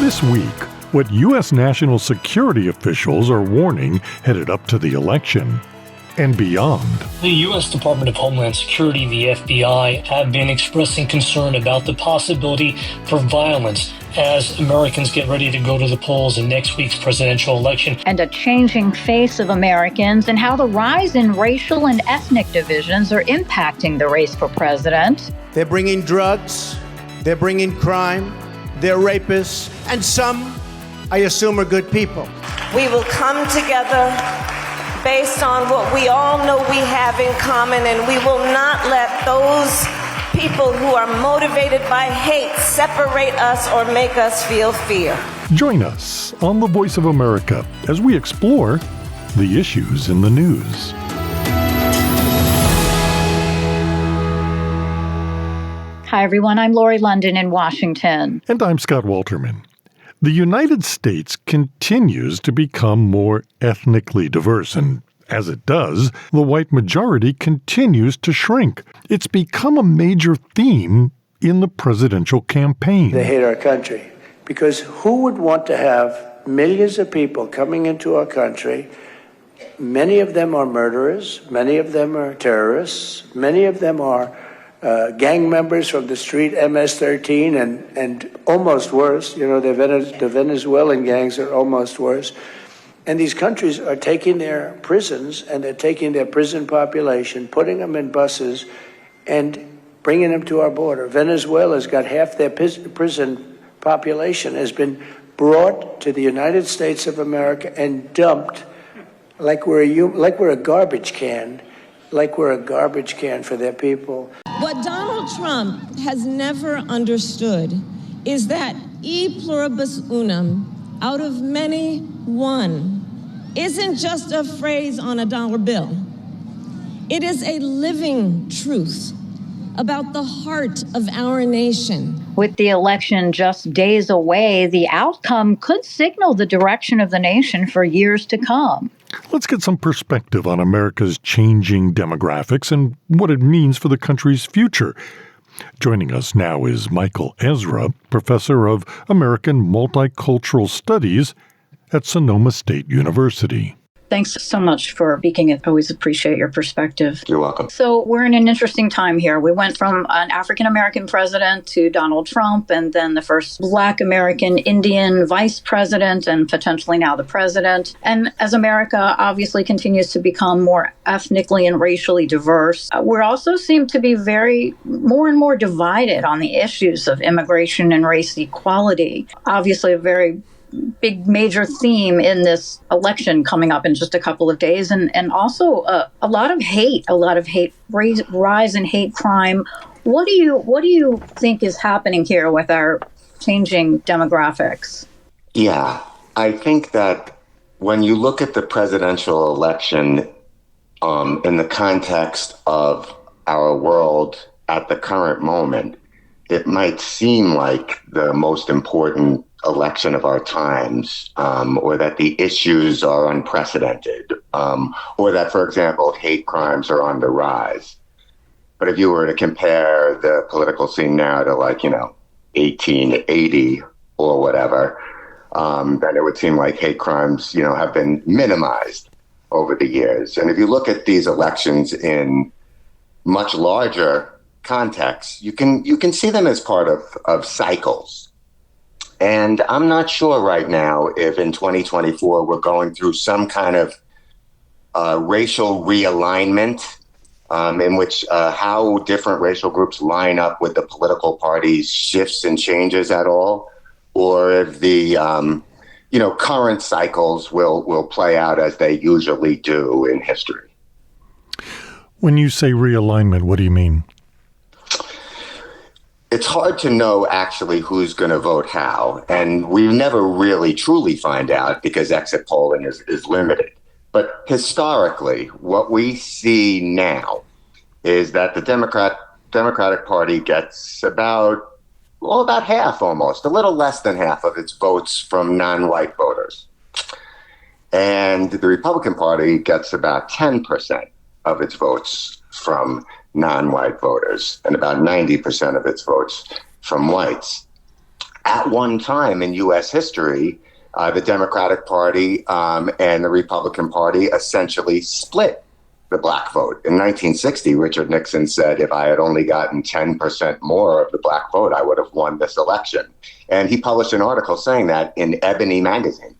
This week, what U.S. national security officials are warning headed up to the election and beyond. The U.S. Department of Homeland Security, the FBI, have been expressing concern about the possibility for violence as Americans get ready to go to the polls in next week's presidential election. And a changing face of Americans and how the rise in racial and ethnic divisions are impacting the race for president. They're bringing drugs, they're bringing crime, they're rapists, and some, I assume, are good people. We will come together based on what we all know we have in common, and we will not let those people who are motivated by hate separate us or make us feel fear. Join us on The Voice of America as we explore the issues in the news. Hi, everyone. I'm Lori London in Washington. And I'm Scott Walterman. The United States continues to become more ethnically diverse, and as it does, the white majority continues to shrink. It's become a major theme in the presidential campaign. They hate our country because who would want to have millions of people coming into our country? Many of them are murderers, many of them are terrorists, many of them are gang members from the street, MS-13, and almost worse. You know, the Venezuelan gangs are almost worse. And these countries are taking their prisons and they're taking their prison population, putting them in buses, and bringing them to our border. Venezuela's got half their prison population has been brought to the United States of America and dumped like we're a garbage can. Like we're a garbage can for their people. What Donald Trump has never understood is that e pluribus unum, out of many, one, isn't just a phrase on a dollar bill. It is a living truth about the heart of our nation. With the election just days away, the outcome could signal the direction of the nation for years to come. Let's get some perspective on America's changing demographics and what it means for the country's future. Joining us now is Michael Ezra, professor of American Multicultural Studies at Sonoma State University. Thanks so much for speaking. I always appreciate your perspective. You're welcome. So we're in an interesting time here. We went from an African-American president to Donald Trump, and then the first Black American Indian vice president, and potentially now the president. And as America obviously continues to become more ethnically and racially diverse, we also seem to be more and more divided on the issues of immigration and race equality. Obviously a very big major theme in this election coming up in just a couple of days, and also a lot of hate, rise in hate crime. What do you think is happening here with our changing demographics? Yeah, I think that when you look at the presidential election in the context of our world at the current moment, it might seem like the most important election of our times, or that the issues are unprecedented, or that, for example, hate crimes are on the rise. But if you were to compare the political scene now to 1880 or whatever, then it would seem like hate crimes, have been minimized over the years. And if you look at these elections in much larger contexts, you can see them as part of cycles. And I'm not sure right now if in 2024 we're going through some kind of racial realignment in which how different racial groups line up with the political parties shifts and changes at all, or if the current cycles will play out as they usually do in history. When you say realignment, what do you mean? It's hard to know actually who's going to vote how, and we never really truly find out because exit polling is limited. But historically, what we see now is that the Democratic Party gets about half almost, a little less than half of its votes from non-white voters. And the Republican Party gets about 10% of its votes from non-white voters and about 90% of its votes from whites. at one time in U.S. history, the Democratic Party and the Republican Party essentially split the black vote. In 1960, Richard Nixon said, if I had only gotten 10% more of the black vote, I would have won this election. And he published an article saying that in Ebony magazine.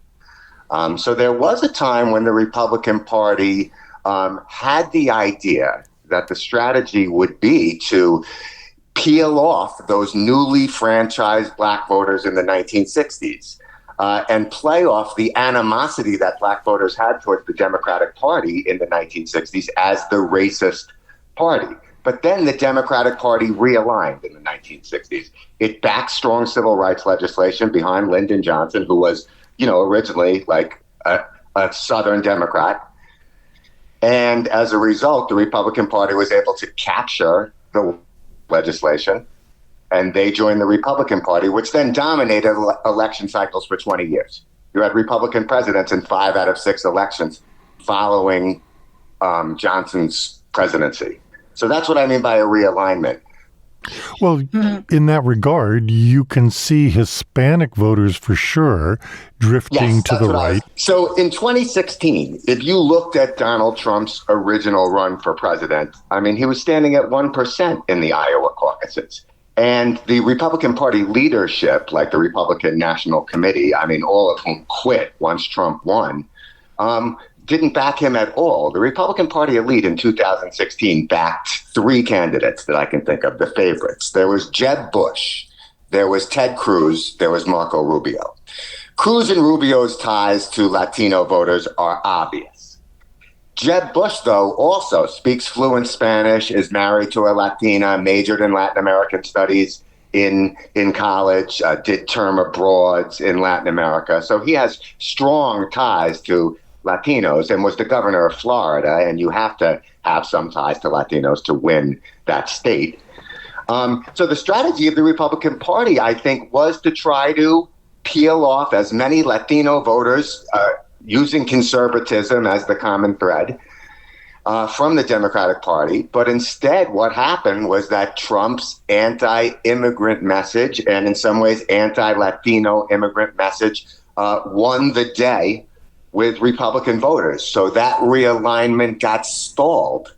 So there was a time when the Republican Party had the idea that the strategy would be to peel off those newly franchised black voters in the 1960s and play off the animosity that black voters had towards the Democratic Party in the 1960s as the racist party. But then the Democratic Party realigned in the 1960s. It backed strong civil rights legislation behind Lyndon Johnson, who was, originally like a Southern Democrat. And as a result, the Republican Party was able to capture the legislation, and they joined the Republican Party, which then dominated election cycles for 20 years. You had Republican presidents in 5 out of 6 elections following Johnson's presidency. So that's what I mean by a realignment. Well, in that regard, you can see Hispanic voters for sure drifting to the right. So in 2016, if you looked at Donald Trump's original run for president, he was standing at 1% in the Iowa caucuses. And the Republican Party leadership, like the Republican National Committee, all of whom quit once Trump won, didn't back him at all. The Republican Party elite in 2016 backed 3 candidates that I can think of, the favorites. There was Jeb Bush, there was Ted Cruz, there was Marco Rubio. Cruz and Rubio's ties to Latino voters are obvious. Jeb Bush, though, also speaks fluent Spanish, is married to a Latina, majored in Latin American studies in college, did term abroads in Latin America. So he has strong ties to Latinos and was the governor of Florida, and you have to have some ties to Latinos to win that state. So the strategy of the Republican Party, I think, was to try to peel off as many Latino voters using conservatism as the common thread from the Democratic Party. But instead, what happened was that Trump's anti-immigrant message, and in some ways anti-Latino immigrant message, won the day with Republican voters. So that realignment got stalled.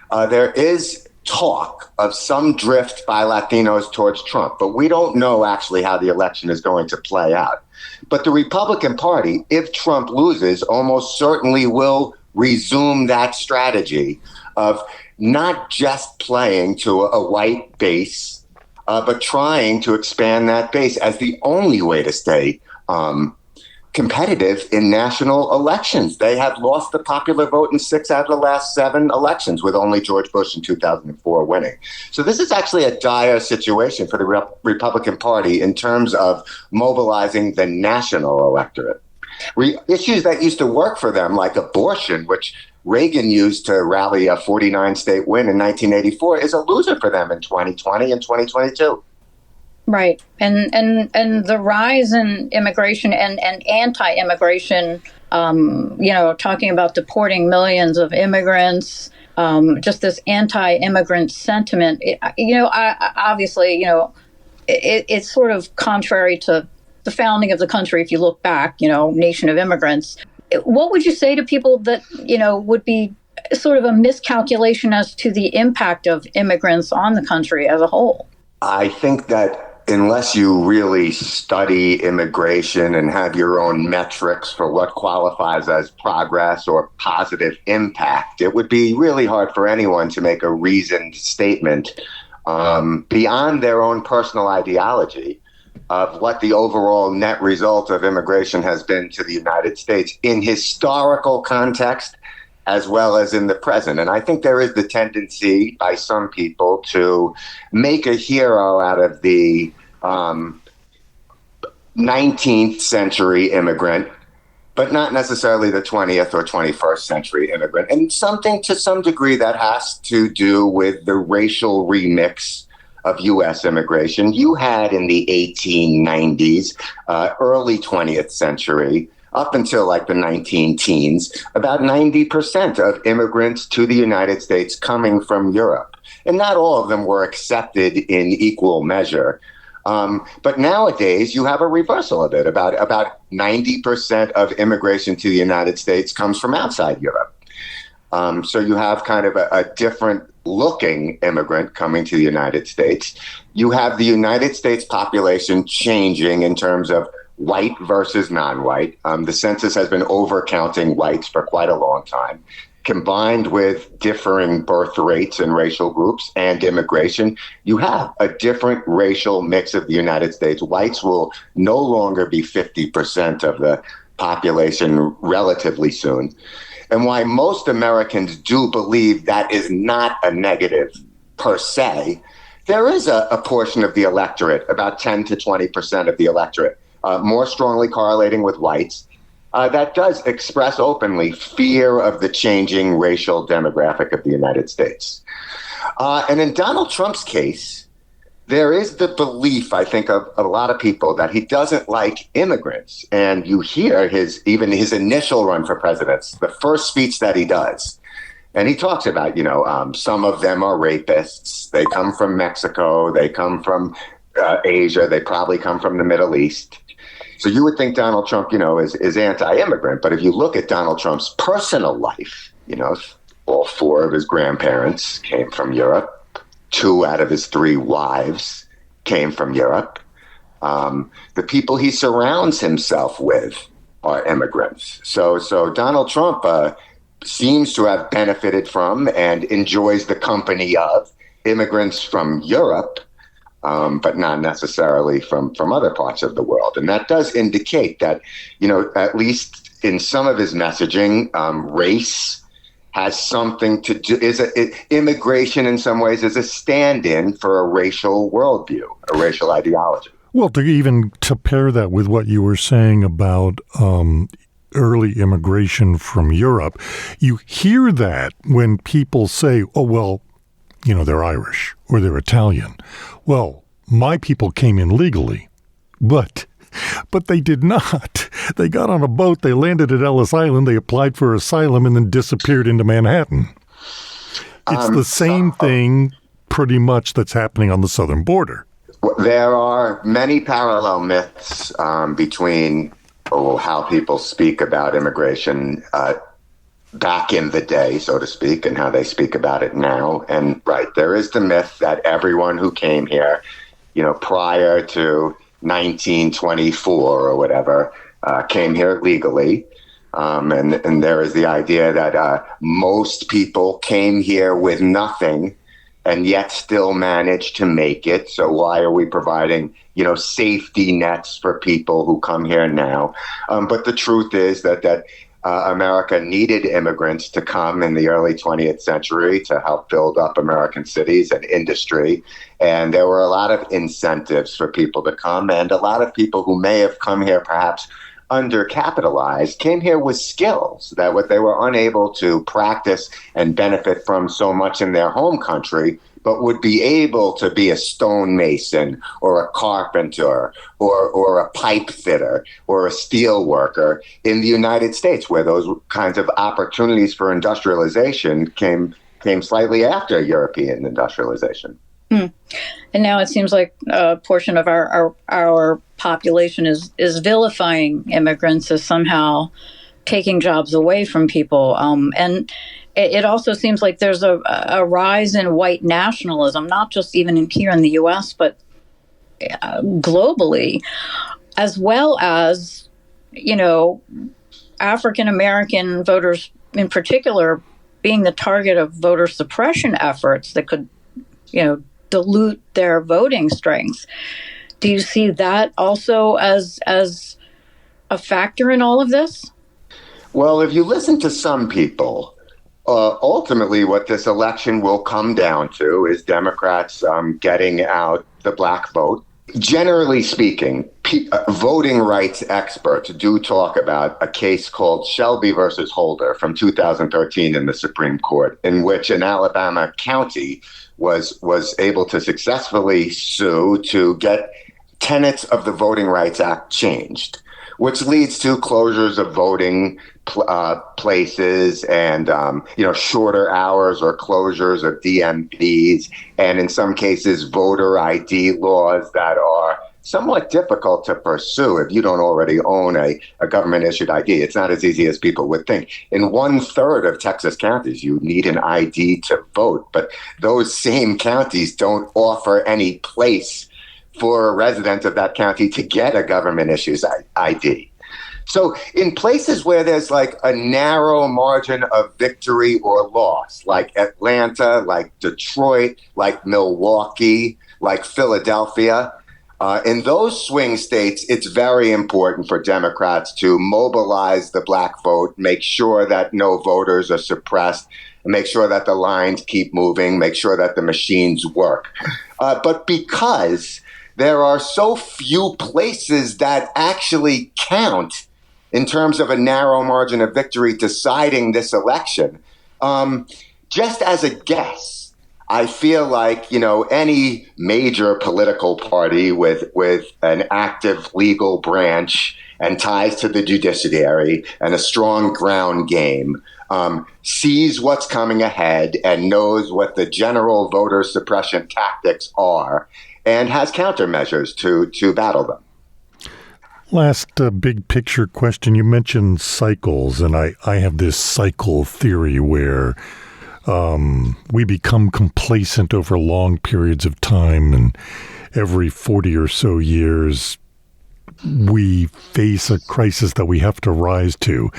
There is talk of some drift by Latinos towards Trump, but we don't know actually how the election is going to play out. But the Republican Party, if Trump loses, almost certainly will resume that strategy of not just playing to a white base, but trying to expand that base as the only way to stay competitive in national elections. They have lost the popular vote in 6 out of the last 7 elections, with only George Bush in 2004 winning. So this is actually a dire situation for the Republican Party in terms of mobilizing the national electorate. Issues that used to work for them, like abortion, which Reagan used to rally a 49-state win in 1984, is a loser for them in 2020 and 2022. Right. And the rise in immigration and anti-immigration, talking about deporting millions of immigrants, just this anti-immigrant sentiment, it's sort of contrary to the founding of the country. If you look back, nation of immigrants, what would you say to people that, would be sort of a miscalculation as to the impact of immigrants on the country as a whole? I think that unless you really study immigration and have your own metrics for what qualifies as progress or positive impact, it would be really hard for anyone to make a reasoned statement beyond their own personal ideology of what the overall net result of immigration has been to the United States in historical context as well as in the present. And I think there is the tendency by some people to make a hero out of the 19th century immigrant, but not necessarily the 20th or 21st century immigrant. And something to some degree that has to do with the racial remix of U.S. immigration. You had in the 1890s, early 20th century, up until like the 19-teens, about 90% of immigrants to the United States coming from Europe. And not all of them were accepted in equal measure. But nowadays, you have a reversal of it. About 90% of immigration to the United States comes from outside Europe. So you have kind of a different looking immigrant coming to the United States. You have the United States population changing in terms of white versus non-white. The census has been overcounting whites for quite a long time. Combined with differing birth rates and racial groups and immigration, you have a different racial mix of the United States. Whites will no longer be 50% of the population relatively soon. And why most Americans do believe that is not a negative per se, there is a portion of the electorate, about 10 to 20% of the electorate, more strongly correlating with whites, that does express openly fear of the changing racial demographic of the United States. And in Donald Trump's case, there is the belief, I think, of a lot of people that he doesn't like immigrants. And you hear even his initial run for president, the first speech that he does. And he talks about, some of them are rapists. They come from Mexico. They come from Asia. They probably come from the Middle East. So you would think Donald Trump, is anti-immigrant. But if you look at Donald Trump's personal life, all four of his grandparents came from Europe. 2 out of his 3 wives came from Europe. The people he surrounds himself with are immigrants. So Donald Trump seems to have benefited from and enjoys the company of immigrants from Europe, but not necessarily from other parts of the world. And that does indicate that, at least in some of his messaging, race has something to do, immigration in some ways is a stand-in for a racial worldview, a racial ideology. Well, to pair that with what you were saying about early immigration from Europe, you hear that when people say, oh, well, they're Irish or they're Italian. Well, my people came in legally, but they did not. They got on a boat, they landed at Ellis Island, they applied for asylum, and then disappeared into Manhattan. It's the same thing, pretty much, that's happening on the southern border. There are many parallel myths between how people speak about immigration back in the day, so to speak, and how they speak about it now. And right, there is the myth that everyone who came here, prior to 1924 or whatever, came here legally. And there is the idea that most people came here with nothing and yet still managed to make it. So why are we providing, safety nets for people who come here now? But the truth is that America needed immigrants to come in the early 20th century to help build up American cities and industry. And there were a lot of incentives for people to come, and a lot of people who may have come here perhaps undercapitalized came here with skills that what they were unable to practice and benefit from so much in their home country, but would be able to be a stonemason or a carpenter or a pipe fitter or a steel worker in the United States, where those kinds of opportunities for industrialization came slightly after European industrialization. And now it seems like a portion of our population is vilifying immigrants as somehow taking jobs away from people. And it also seems like there's a rise in white nationalism, not just even here in the U.S., but globally, as well as, African American voters in particular being the target of voter suppression efforts that could, dilute their voting strength. Do you see that also as a factor in all of this? Well, if you listen to some people, ultimately what this election will come down to is Democrats getting out the black vote. Generally speaking, voting rights experts do talk about a case called Shelby versus Holder from 2013 in the Supreme Court, in which an Alabama county was able to successfully sue to get tenets of the Voting Rights Act changed, which leads to closures of voting places and, shorter hours or closures of DMVs, and in some cases, voter ID laws that are somewhat difficult to pursue if you don't already own a government-issued ID. It's not as easy as people would think. In 1/3 of Texas counties, you need an ID to vote, but those same counties don't offer any place for a resident of that county to get a government-issued ID. So in places where there's like a narrow margin of victory or loss, like Atlanta, like Detroit, like Milwaukee, like Philadelphia, in those swing states, it's very important for Democrats to mobilize the black vote, make sure that no voters are suppressed, make sure that the lines keep moving, make sure that the machines work. But because there are so few places that actually count in terms of a narrow margin of victory deciding this election, just as a guess, I feel like, any major political party with an active legal branch and ties to the judiciary and a strong ground game sees what's coming ahead and knows what the general voter suppression tactics are and has countermeasures to battle them. Last big picture question. You mentioned cycles, and I have this cycle theory where we become complacent over long periods of time, and every 40 or so years, we face a crisis that we have to rise to.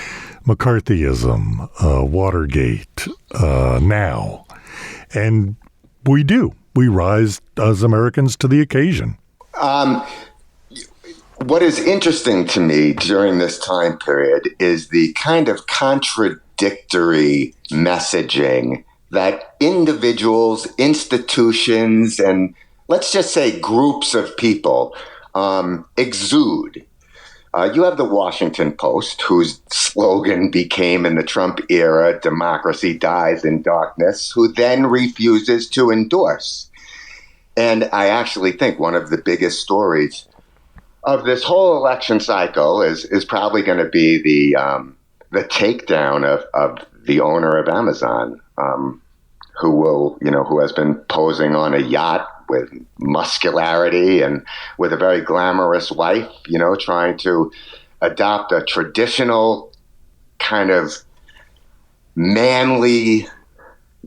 McCarthyism, Watergate, now. And we do. We rise as Americans to the occasion. What is interesting to me during this time period is the kind of contradictory messaging that individuals, institutions, and let's just say groups of people exude. You have the Washington Post, whose slogan became in the Trump era, "Democracy dies in darkness," who then refuses to endorse. And I actually think one of the biggest stories of this whole election cycle is probably going to be the takedown of the owner of Amazon, who has been posing on a yacht with muscularity and with a very glamorous wife, trying to adopt a traditional kind of manly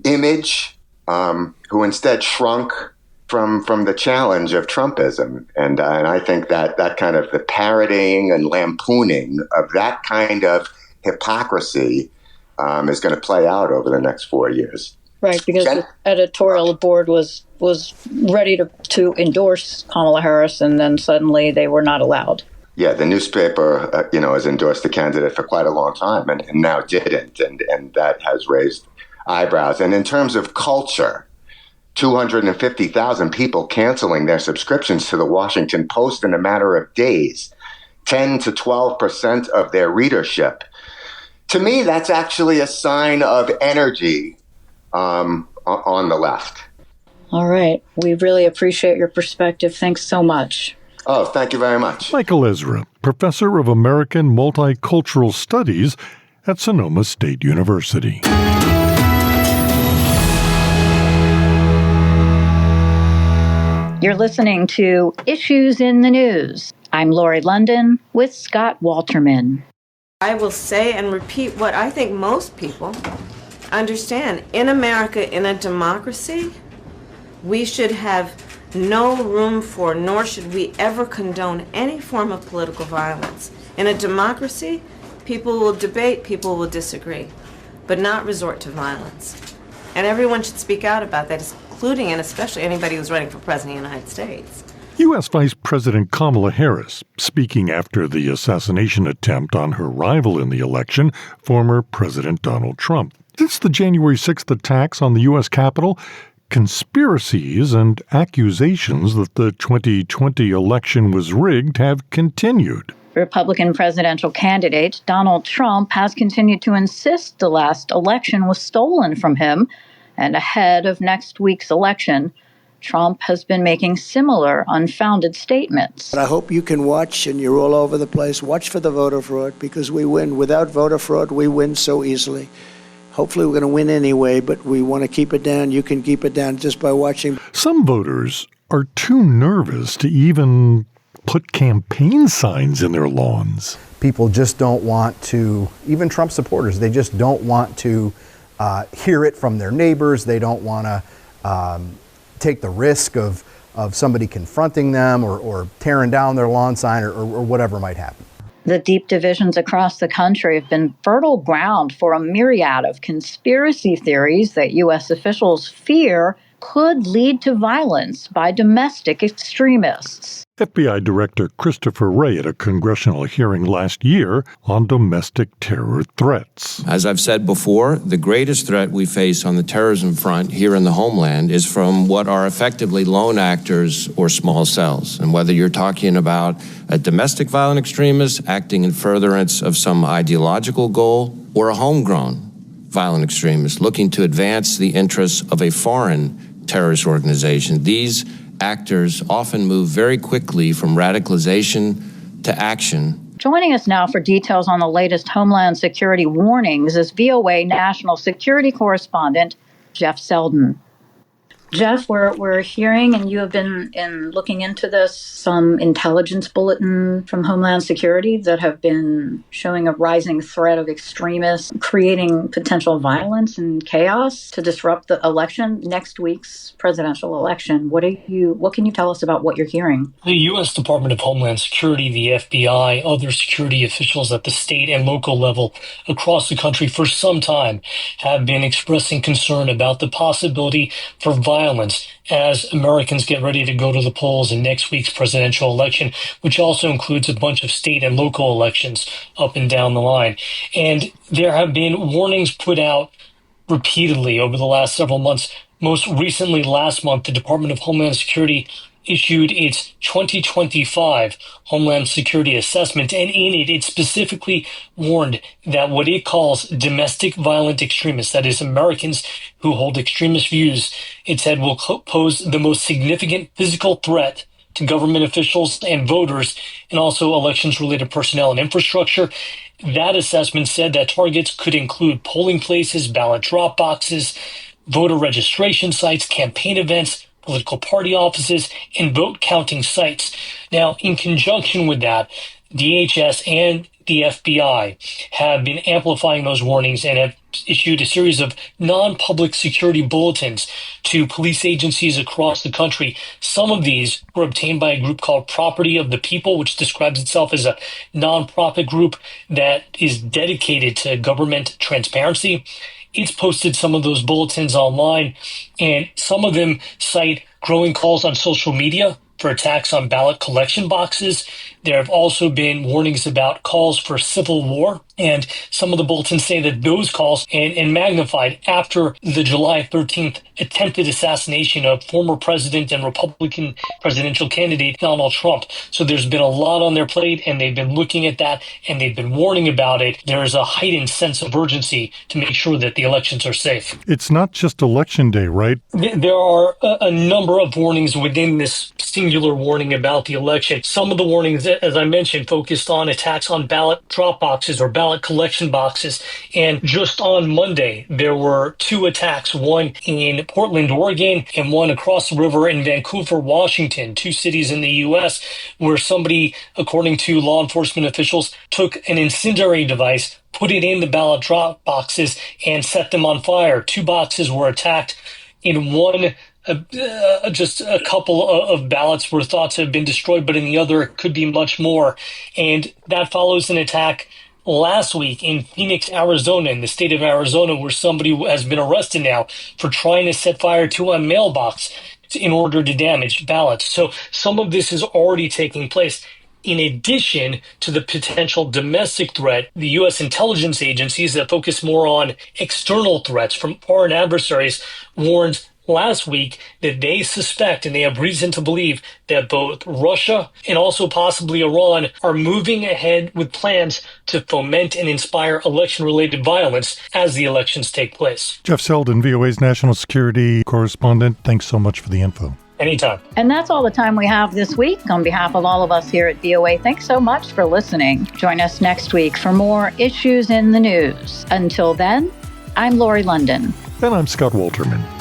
image, who instead shrunk from the challenge of Trumpism. And I think that kind of the parodying and lampooning of that kind of hypocrisy is going to play out over the next 4 years. Right, because the editorial board was ready to endorse Kamala Harris, and then suddenly they were not allowed. Yeah, the newspaper, has endorsed the candidate for quite a long time and now didn't, and that has raised eyebrows. And in terms of culture, 250,000 people canceling their subscriptions to the Washington Post in a matter of days, 10 to 12% of their readership. To me, that's actually a sign of energy on the left. All right. We really appreciate your perspective. Thanks so much. Oh, thank you very much. Michael Ezra, Professor of American Multicultural Studies at Sonoma State University. You're listening to Issues in the News. I'm Lori London with Scott Walterman. I will say and repeat what I think most people understand. In America, in a democracy, we should have no room for, nor should we ever condone any form of political violence. In a democracy, people will debate, people will disagree, but not resort to violence. And everyone should speak out about that, including and especially anybody who's running for president of the United States. U.S. Vice President Kamala Harris, speaking after the assassination attempt on her rival in the election, former President Donald Trump. Since the January 6th attacks on the U.S. Capitol, conspiracies and accusations that the 2020 election was rigged have continued. Republican presidential candidate Donald Trump has continued to insist the last election was stolen from him, and ahead of next week's election, Trump has been making similar unfounded statements. But I hope you can watch, and you're all over the place, watch for the voter fraud, because we win. Without voter fraud, we win so easily. Hopefully we're going to win anyway, but we want to keep it down. You can keep it down just by watching. Some voters are too nervous to even put campaign signs in their lawns. People just don't want to, even Trump supporters, they just don't want to hear it from their neighbors. They don't want to take the risk of somebody confronting them or tearing down their lawn sign or whatever might happen. The deep divisions across the country have been fertile ground for a myriad of conspiracy theories that U.S. officials fear could lead to violence by domestic extremists. FBI Director Christopher Wray at a congressional hearing last year on domestic terror threats. As I've said before, the greatest threat we face on the terrorism front here in the homeland is from what are effectively lone actors or small cells. And whether you're talking about a domestic violent extremist acting in furtherance of some ideological goal, or a homegrown violent extremist looking to advance the interests of a foreign terrorist organization, these actors often move very quickly from radicalization to action. Joining us now for details on the latest Homeland Security warnings is VOA National Security Correspondent Jeff Selden. Jeff, we're hearing, and you have been looking into this, some intelligence bulletin from Homeland Security that have been showing a rising threat of extremists creating potential violence and chaos to disrupt the election, next week's presidential election. What can you tell us about what you're hearing? The U.S. Department of Homeland Security, the FBI, other security officials at the state and local level across the country for some time have been expressing concern about the possibility for violence as Americans get ready to go to the polls in next week's presidential election, which also includes a bunch of state and local elections up and down the line. And there have been warnings put out repeatedly over the last several months. Most recently, last month, the Department of Homeland Security issued its 2025 Homeland Security Assessment, and in it, it specifically warned that what it calls domestic violent extremists, that is, Americans who hold extremist views, it said will pose the most significant physical threat to government officials and voters, and also elections-related personnel and infrastructure. That assessment said that targets could include polling places, ballot drop boxes, voter registration sites, campaign events, political party offices, and vote counting sites. Now, in conjunction with that, DHS and the FBI have been amplifying those warnings and have issued a series of non-public security bulletins to police agencies across the country. Some of these were obtained by a group called Property of the People, which describes itself as a nonprofit group that is dedicated to government transparency. It's posted some of those bulletins online, and some of them cite growing calls on social media for attacks on ballot collection boxes. There have also been warnings about calls for civil war, and some of the bulletins say that those calls, and magnified after the July 13th attempted assassination of former president and Republican presidential candidate Donald Trump. So there's been a lot on their plate, and they've been looking at that, and they've been warning about it. There is a heightened sense of urgency to make sure that the elections are safe. It's not just election day, right? There are a number of warnings within this singular warning about the election. Some of the warnings, as I mentioned, focused on attacks on ballot drop boxes or ballot collection boxes. And just on Monday, there were two attacks, one in Portland, Oregon, and one across the river in Vancouver, Washington, two cities in the U.S., where somebody, according to law enforcement officials, took an incendiary device, put it in the ballot drop boxes, and set them on fire. Two boxes were attacked. In one, just a couple of ballots were thought to have been destroyed, but in the other, it could be much more. And that follows an attack last week in Phoenix, Arizona, in the state of Arizona, where somebody has been arrested now for trying to set fire to a mailbox in order to damage ballots. So some of this is already taking place. In addition to the potential domestic threat, the U.S. intelligence agencies that focus more on external threats from foreign adversaries warned last week that they suspect, and they have reason to believe, that both Russia and also possibly Iran are moving ahead with plans to foment and inspire election-related violence as the elections take place. Jeff Selden, VOA's national security correspondent, thanks so much for the info. Anytime. And that's all the time we have this week. On behalf of all of us here at VOA, thanks so much for listening. Join us next week for more Issues in the News. Until then, I'm Lori London. And I'm Scott Walterman.